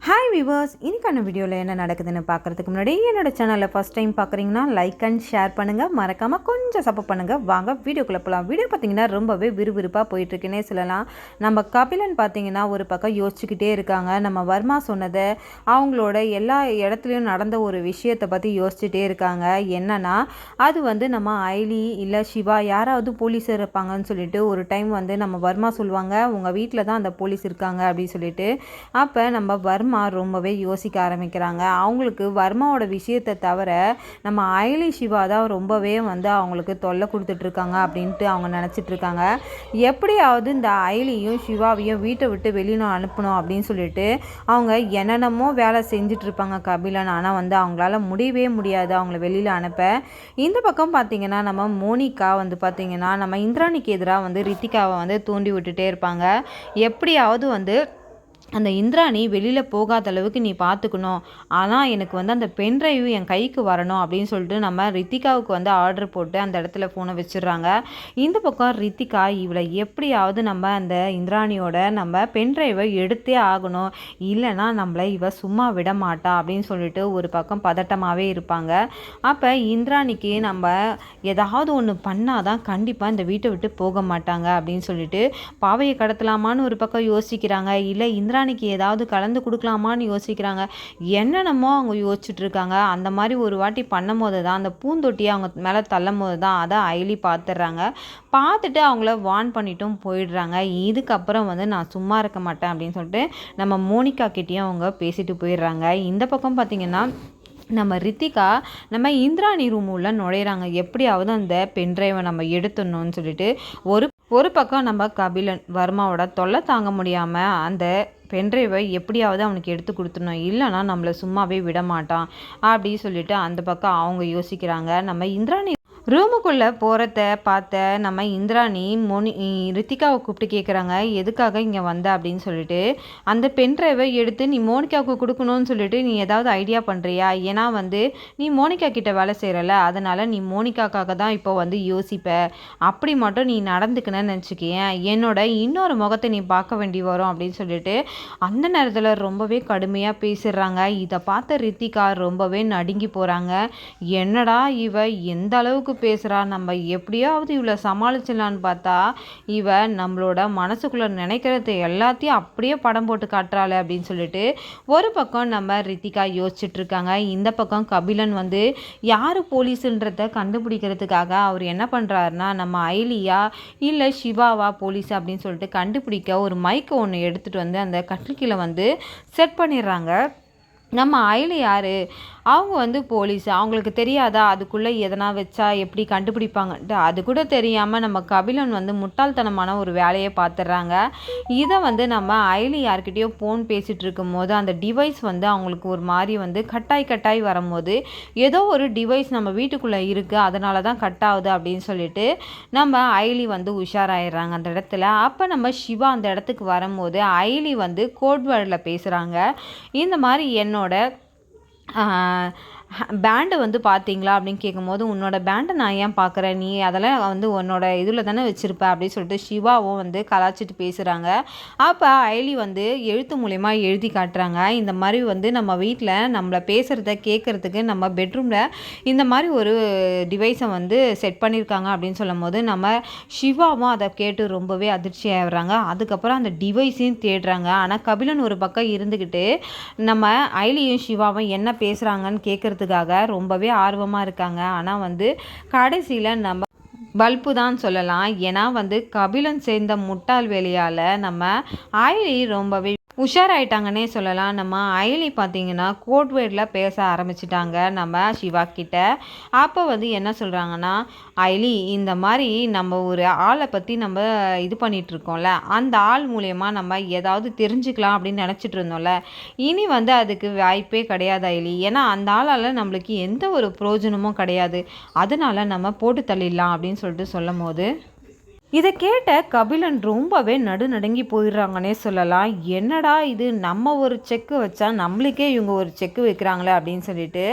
Hi viewers, இன்னைக்கான வீடியோவில் என்ன நடக்குதுன்னு பார்க்குறதுக்கு முன்னாடி என்னோட சேனலை ஃபஸ்ட் டைம் பார்க்குறீங்கன்னா லைக் அண்ட் ஷேர் பண்ணுங்கள், மறக்காமல் கொஞ்சம் சப்போர்ட் பண்ணுங்கள். வாங்க வீடியோக்குள்ளே போகலாம். வீடியோ பார்த்திங்கன்னா ரொம்பவே விறுவிறுப்பாக போயிட்டுருக்குன்னே சொல்லலாம். நம்ம கபிலன் பார்த்திங்கன்னா ஒரு பக்கம் யோசிச்சுக்கிட்டே இருக்காங்க. நம்ம வர்மா சொன்னதை அவங்களோட எல்லா இடத்துலையும் நடந்த ஒரு விஷயத்தை பற்றி யோசிச்சுட்டே இருக்காங்க. என்னன்னா அது நம்ம ஐலி இல்லை சிவா யாராவது போலீஸ் இருப்பாங்கன்னு சொல்லிட்டு ஒரு டைம் நம்ம வர்மா சொல்லுவாங்க, உங்கள் வீட்டில் தான் அந்த போலீஸ் இருக்காங்க அப்படின்னு சொல்லிட்டு. அப்போ நம்ம வர்மா ரொம்பவே யோசிக்க ஆரம்பிக்கிறாங்க. அவங்களுக்கு வர்மாவோட விஷயத்தை தவிர நம்ம ஐலி சிவா தான் ரொம்பவே அவங்களுக்கு தொல்லை கொடுத்துட்ருக்காங்க அப்படின்ட்டு அவங்க நினச்சிட்ருக்காங்க. எப்படியாவது இந்த ஐலியும் சிவாவையும் வீட்டை விட்டு வெளியில் அனுப்பணும் அப்படின்னு சொல்லிட்டு அவங்க என்னென்னமோ வேலை செஞ்சிட்ருப்பாங்க கபிலன். ஆனால் அவங்களால முடியவே முடியாது அவங்கள வெளியில் அனுப்ப. இந்த பக்கம் பார்த்திங்கன்னா நம்ம மோனிகா பார்த்திங்கன்னா நம்ம இந்திராணிக்கு எதிராக ரித்திகாவை தூண்டி விட்டுட்டே இருப்பாங்க. எப்படியாவது அந்த இந்திராணி வெளியில் போகாத அளவுக்கு நீ பார்த்துக்கணும், ஆனால் எனக்கு அந்த பென்ட்ரைவ் என் கைக்கு வரணும் அப்படின்னு சொல்லிட்டு நம்ம ரித்திகாவுக்கு ஆர்டர் போட்டு அந்த இடத்துல ஃபோனை வச்சிடுறாங்க. இந்த பக்கம் ரித்திகா இவளை எப்படியாவது நம்ம அந்த இந்திராணியோட நம்ம பென்ட்ரைவை எடுத்தே ஆகணும், இல்லைன்னா நம்மளை இவ சும்மா விட மாட்டா அப்படின்னு சொல்லிட்டு ஒரு பக்கம் பதட்டமாகவே இருப்பாங்க. அப்போ இந்திராணிக்கு நம்ம ஏதாவது ஒன்று பண்ணாதான் கண்டிப்பாக இந்த வீட்டை விட்டு போக மாட்டாங்க அப்படின்னு சொல்லிட்டு பாவையை கடத்தலாமான்னு ஒரு பக்கம் யோசிக்கிறாங்க, இல்லை இந்திராணிக்கு ஏதாவது கலந்து கொடுக்கலாமான்னு யோசிக்கிறாங்க. என்னென்னமோ அவங்க யோசிச்சுட்ருக்காங்க. அந்த மாதிரி ஒரு வாட்டி பண்ணும் போது தான் அந்த பூந்தொட்டியை அவங்க மேலே தள்ளும் போது தான் அதை ஐலி பார்த்துடுறாங்க. பார்த்துட்டு அவங்கள வார்ன் பண்ணிட்டும் போயிடுறாங்க. இதுக்கப்புறம் நான் சும்மா இருக்க மாட்டேன் அப்படின்னு சொல்லிட்டு நம்ம மோனிகா கிட்டேயும் அவங்க பேசிட்டு போயிடுறாங்க. இந்த பக்கம் பார்த்திங்கன்னா நம்ம ரித்திகா நம்ம இந்திராணி ரூம் உள்ள நுழையிறாங்க. எப்படியாவது அந்த பென்ட்ரைவை நம்ம எடுத்துடணும்னு சொல்லிட்டு ஒரு பக்கம் நம்ம கபிலன் வர்மாவோட தொல்லை தாங்க முடியாமல் அந்த பென்ட்ரைவை எப்படியாவது அவனுக்கு எடுத்து கொடுத்துடணும், இல்லைனா நம்மளை சும்மாவே விட மாட்டான் அப்படி சொல்லிட்டு அந்த பக்கம் அவங்க யோசிக்கிறாங்க. நம்ம இந்திராணி ரூமுக்குள்ளே போகிறத பார்த்த நம்ம இந்திராணி ரித்திகாவை கூப்பிட்டு கேட்குறாங்க, எதுக்காக இங்கே வந்த அப்படின்னு சொல்லிட்டு. அந்த பென்ட்ரைவை எடுத்து நீ மோனிகாவுக்கு கொடுக்கணும்னு சொல்லிட்டு நீ ஏதாவது ஐடியா பண்ணுறியா? ஏன்னா நீ மோனிகா கிட்ட வேலை செய்கிறல, அதனால் நீ மோனிகாக்காக தான் இப்போ யோசிப்ப. அப்படி மட்டும் நீ நடந்துக்கணும்னு நினச்சிக்கேன், என்னோட இன்னொரு முகத்தை நீ பார்க்க வேண்டி வரும் அப்படின்னு சொல்லிட்டு அந்த நேரத்தில் ரொம்பவே கடுமையாக பேசிடுறாங்க. இதை பார்த்த ரித்திகா ரொம்பவே நடுங்கி போகிறாங்க. என்னடா இவ எந்த அளவுக்கு பேசுகிறா, நம்ம எப்படியாவது இவளை சமாளிச்சிடலான்னு பார்த்தா இவ நம்மளோட மனசுக்குள்ளே நினைக்கிறது எல்லாத்தையும் அப்படியே படம் போட்டு காட்டுறாள் அப்படின்னு சொல்லிட்டு ஒரு பக்கம் நம்ம ரித்திகா யோசிச்சுட்டு இருக்காங்க. இந்த பக்கம் கபிலன் யார் போலீஸுன்றதை கண்டுபிடிக்கிறதுக்காக அவர் என்ன பண்ணுறாருன்னா, நம்ம ஐலியா இல்லை சிவாவா போலீஸ் அப்படின்னு சொல்லிட்டு கண்டுபிடிக்க ஒரு மைக்கை ஒன்று எடுத்துகிட்டு அந்த கட்டிலுக்கீழே செட் பண்ணிடுறாங்க. நம்ம ஐலி யார், அவங்க போலீஸ், அவங்களுக்கு தெரியாதா அதுக்குள்ளே எதனா வச்சா எப்படி கண்டுபிடிப்பாங்கன்ட்டு. அது கூட தெரியாமல் நம்ம கபிலன் முட்டாள்தனமான ஒரு வேலையை பார்த்துடுறாங்க. இதை நம்ம ஐலி யார்கிட்டயோ ஃபோன் பேசிகிட்டு இருக்கும்போது அந்த டிவைஸ் அவங்களுக்கு ஒரு மாதிரி கட்டாய் வரும்போது ஏதோ ஒரு டிவைஸ் நம்ம வீட்டுக்குள்ளே இருக்குது, அதனால தான் கட் ஆகுது அப்படின்னு சொல்லிட்டு நம்ம ஐலி உஷாராயிடுறாங்க அந்த இடத்துல. அப்போ நம்ம சிவா அந்த இடத்துக்கு வரும்போது ஐலி கோட்வேர்டில் பேசுகிறாங்க. இந்த மாதிரி என்னோட பேண்டு பார்த்தீங்களா அப்படின்னு கேட்கும்போது, உன்னோட பேண்டை நான் ஏன் பார்க்குறேன், நீ அதெல்லாம் உன்னோட இதில் தானே வச்சுருப்ப அப்படின்னு சொல்லிட்டு சிவாவும் கலாச்சிட்டு பேசுகிறாங்க. அப்போ ஐலி எழுத்து மூலயமா எழுதி காட்டுறாங்க. இந்த மாதிரி நம்ம வீட்டில் நம்மளை பேசுகிறத கேட்குறதுக்கு நம்ம பெட்ரூமில் இந்த மாதிரி ஒரு டிவைஸை செட் பண்ணியிருக்காங்க அப்படின்னு சொல்லும் போது நம்ம சிவாவும் அதை கேட்டு ரொம்பவே அதிர்ச்சி ஆகிடுறாங்க. அதுக்கப்புறம் அந்த டிவைஸையும் தேடுறாங்க. ஆனால் கபிலன் ஒரு பக்கம் இருந்துக்கிட்டு நம்ம ஐலியும் சிவாவும் என்ன பேசுகிறாங்கன்னு கேட்குறதுக்காக ரொம்பவே ஆர்வமாக இருக்காங்க. ஆனால் கடைசியில் நம்ம பல்பு தான் சொல்லலாம். ஏன்னா கபிலன் சேர்ந்த முட்டாள் வேலையால் நம்ம ஐலி ரொம்பவே உஷாராயிட்டாங்கன்னே சொல்லலாம். நம்ம ஐலி பார்த்திங்கன்னா கோட்வேர்டில் பேச ஆரம்பிச்சிட்டாங்க நம்ம சிவா கிட்ட. அப்போ என்ன சொல்கிறாங்கன்னா, ஐலி இந்த மாதிரி நம்ம ஒரு ஆளை பற்றி நம்ம இது பண்ணிகிட்ருக்கோம்ல, அந்த ஆள் மூலயமா நம்ம ஏதாவது தெரிஞ்சுக்கலாம் அப்படின்னு நினச்சிட்டு இருந்தோம்ல, இனி அதுக்கு வாய்ப்பே கிடையாது ஐலி. ஏன்னா அந்த ஆளால் நம்மளுக்கு எந்த ஒரு பிரயோஜனமும் கிடையாது, அதனால நம்ம போட்டு தள்ளிடலாம் அப்படின்னு சொல்லிட்டு சொல்லும் போது இதை கேட்ட கபிலன் ரொம்பவே நடுநடுங்கி போயிடுறாங்கன்னே சொல்லலாம். என்னடா இது, நம்ம ஒரு செக்கு வச்சா நம்மளுக்கே இவங்க ஒரு செக்கு வைக்கிறாங்களே அப்படின்னு சொல்லிட்டு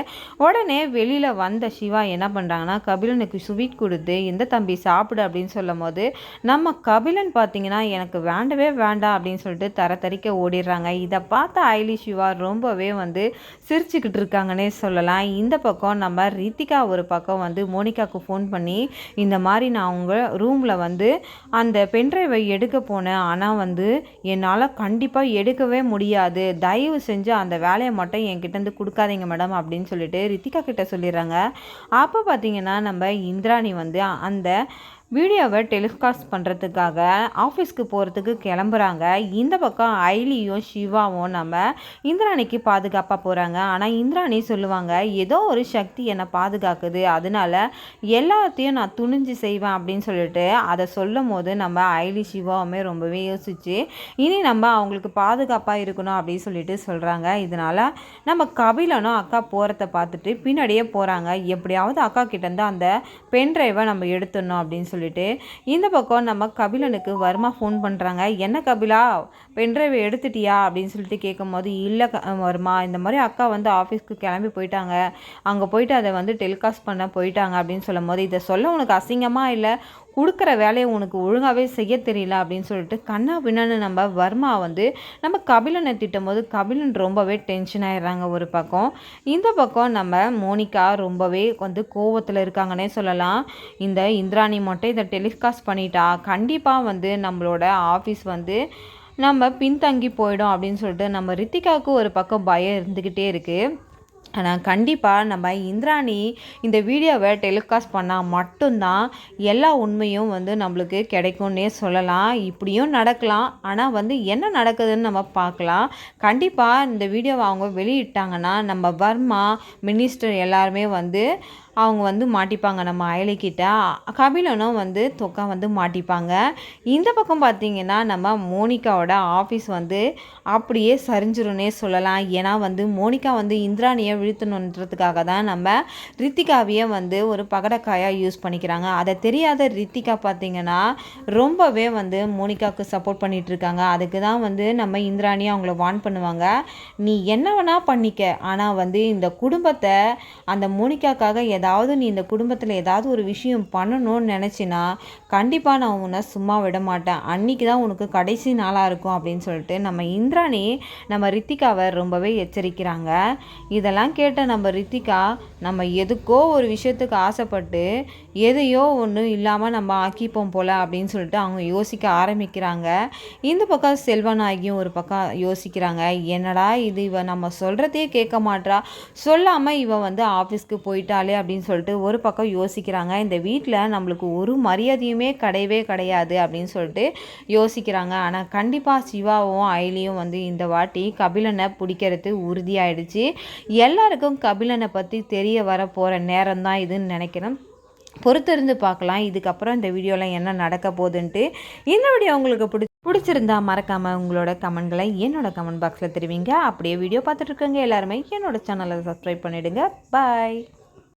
உடனே வெளியில் வந்த சிவா என்ன பண்ணுறாங்கன்னா கபிலனுக்கு ஸ்வீட் கொடுத்து இந்த தம்பி சாப்பிடு அப்படின்னு சொல்லும் போது நம்ம கபிலன் பார்த்தீங்கன்னா எனக்கு வேண்டவே வேண்டாம் அப்படின்னு சொல்லிட்டு தரிக்க ஓடிடுறாங்க. இதை பார்த்த ஐலி சிவா ரொம்பவே சிரிச்சுக்கிட்டு இருக்காங்கன்னே சொல்லலாம். இந்த பக்கம் நம்ம ரித்திகா ஒரு பக்கம் மோனிகாவுக்கு ஃபோன் பண்ணி இந்த மாதிரி நான் உங்கள் ரூமில் அந்த பென்ட்ரைவை எடுக்க போனேன், ஆனால் என்னால் கண்டிப்பாக எடுக்கவே முடியாது, தயவு செஞ்சு அந்த வேலையை மட்டும் என்கிட்டேருந்து கொடுக்காதீங்க மேடம் அப்படின்னு சொல்லிட்டு ரித்திகா கிட்ட சொல்லிடுறாங்க. அப்போ பார்த்தீங்கன்னா நம்ம இந்திராணி அந்த வீடியோவை டெலிகாஸ்ட் பண்ணுறதுக்காக ஆஃபீஸ்க்கு போகிறதுக்கு கிளம்புறாங்க. இந்த பக்கம் ஐலியும் சிவாவும் நம்ம இந்திராணிக்கு பாதுகாப்பாக போகிறாங்க. ஆனால் இந்திராணி சொல்லுவாங்க ஏதோ ஒரு சக்தி என்னை பாதுகாக்குது, அதனால எல்லாத்தையும் நான் துணிஞ்சு செய்வேன் அப்படின்னு சொல்லிட்டு அதை சொல்லும் போது நம்ம ஐலி சிவாவுமே ரொம்பவே யோசிச்சு இனி நம்ம அவங்களுக்கு பாதுகாப்பாக இருக்கணும் அப்படின்னு சொல்லிட்டு சொல்கிறாங்க. இதனால் நம்ம கபிலனும் அக்கா போகிறத பார்த்துட்டு பின்னாடியே போகிறாங்க. எப்படியாவது அக்கா கிட்டேருந்து அந்த பென் ட்ரைவை நம்ம எடுத்துடணும் அப்படின்னு சொல்லிட்டு இந்த பக்கம் நம்ம கபிலனுக்கு வர்மா ஃபோன் பண்ணுறாங்க. என்ன கபிலா, பென்ட்ரைவை எடுத்துட்டியா அப்படின்னு சொல்லிட்டு கேட்கும் போது இல்லை வர்மா, இந்த மாதிரி அக்கா ஆஃபீஸ்க்கு கிளம்பி போயிட்டாங்க, அங்கே போயிட்டு அதை டெலிகாஸ்ட் பண்ண போயிட்டாங்க அப்படின்னு சொல்லும் போது இதை சொல்ல உனக்கு அசிங்கமாக இல்லை, கொடுக்குற வேலையை உனக்கு ஒழுங்காகவே செய்ய தெரியல அப்படின்னு சொல்லிட்டு கண்ணா பின்னான்னு நம்ம வர்மா நம்ம கபிலனை திட்டும் போது கபிலன் ரொம்பவே டென்ஷன் ஆகிடுறாங்க ஒரு பக்கம். இந்த பக்கம் நம்ம மோனிகா ரொம்பவே கோவத்தில் இருக்காங்கன்னே சொல்லலாம். இந்த இந்திராணி மட்டும் இதை டெலிகாஸ்ட் பண்ணிட்டா கண்டிப்பாக நம்மளோட ஆஃபீஸ் நம்ம பின்தங்கி போயிடும் அப்படின்னு சொல்லிட்டு நம்ம ரித்திகாவுக்கு ஒரு பக்கம் பயம் இருந்துக்கிட்டே இருக்குது. ஆனால் கண்டிப்பாக நம்ம இந்திராணி இந்த வீடியோவை டெலிகாஸ்ட் பண்ணால் மட்டும்தான் எல்லா உண்மையும் நம்மளுக்கு கிடைக்கும்னே சொல்லலாம். இப்படியும் நடக்கலாம், ஆனால் என்ன நடக்குதுன்னு நம்ம பார்க்கலாம். கண்டிப்பாக இந்த வீடியோவை அவங்க வெளியிட்டாங்கன்னா நம்ம வர்மா மினிஸ்டர் எல்லாருமே அவங்க மாட்டிப்பாங்க, நம்ம அயலிக்கிட்ட கபிலனும் தொக்கா மாட்டிப்பாங்க. இந்த பக்கம் பார்த்திங்கன்னா நம்ம மோனிகாவோட ஆஃபீஸ் அப்படியே சரிஞ்சிரும்னே சொல்லலாம். ஏன்னா மோனிகா இந்திராணியை வீழ்த்தணுன்றதுக்காக தான் நம்ம ரித்திகாவையே ஒரு பகடக்காயாக யூஸ் பண்ணிக்கிறாங்க. அதை தெரியாத ரித்திகா பார்த்திங்கன்னா ரொம்பவே மோனிகாவுக்கு சப்போர்ட் பண்ணிகிட்ருக்காங்க. அதுக்கு தான் நம்ம இந்திராணியை அவங்கள வார்ன் பண்ணுவாங்க, நீ என்ன வேணால் பண்ணிக்க, ஆனால் இந்த குடும்பத்தை அந்த மோனிகாக்காக ஏதாவது நீ இந்த குடும்பத்தில் ஏதாவது ஒரு விஷயம் பண்ணணும்னு நினச்சினா கண்டிப்பாக நான் உன்னை சும்மா விட மாட்டேன், அன்றைக்கி தான் உனக்கு கடைசி நாளாக இருக்கும் அப்படின்னு சொல்லிட்டு நம்ம இந்திராணி நம்ம ரித்திகாவை ரொம்பவே எச்சரிக்கிறாங்க. இதெல்லாம் கேட்ட நம்ம ரித்திகா நம்ம எதுக்கோ ஒரு விஷயத்துக்கு ஆசைப்பட்டு எதையோ ஒன்று இல்லாமல் நம்ம ஆக்கிப்போம் போல் அப்படின்னு சொல்லிட்டு அவங்க யோசிக்க ஆரம்பிக்கிறாங்க. இந்த பக்கம் செல்வநாயகியும் ஒரு பக்கம் யோசிக்கிறாங்க, என்னடா இது, இவ நம்ம சொல்கிறதே கேட்க மாட்றா, சொல்லாமல் இவ ஆஃபீஸ்க்கு போயிட்டாலே அப்படின்னு சொல்லிட்டு ஒரு பக்கம் யோசிக்கிறாங்க. இந்த வீட்டில் நம்மளுக்கு ஒரு மரியாதையுமே கிடையாது அப்படின்னு சொல்லிட்டு யோசிக்கிறாங்க. ஆனால் கண்டிப்பாக சிவாவும் ஐலியும் இந்த வாட்டி கபிலனை பிடிக்கிறது உறுதியாயிடுச்சு. எல்லாருக்கும் கபிலனை பற்றி தெரிய வர போகிற நேரம் தான் இதுன்னு நினைக்கிறேன். பொறுத்திருந்து பார்க்கலாம் இதுக்கப்புறம் இந்த வீடியோவில் என்ன நடக்க போகுதுன்ட்டு. இந்த வீடியோ உங்களுக்கு பிடிச்சிருந்தா மறக்காமல் உங்களோட கமெண்ட்களை என்னோட கமெண்ட் பாக்ஸில் தெரிவிங்க. அப்படியே வீடியோ பார்த்துட்டு இருக்கவங்க எல்லாருமே என்னோட சேனலை சப்ஸ்கிரைப் பண்ணிவிடுங்க. பாய்.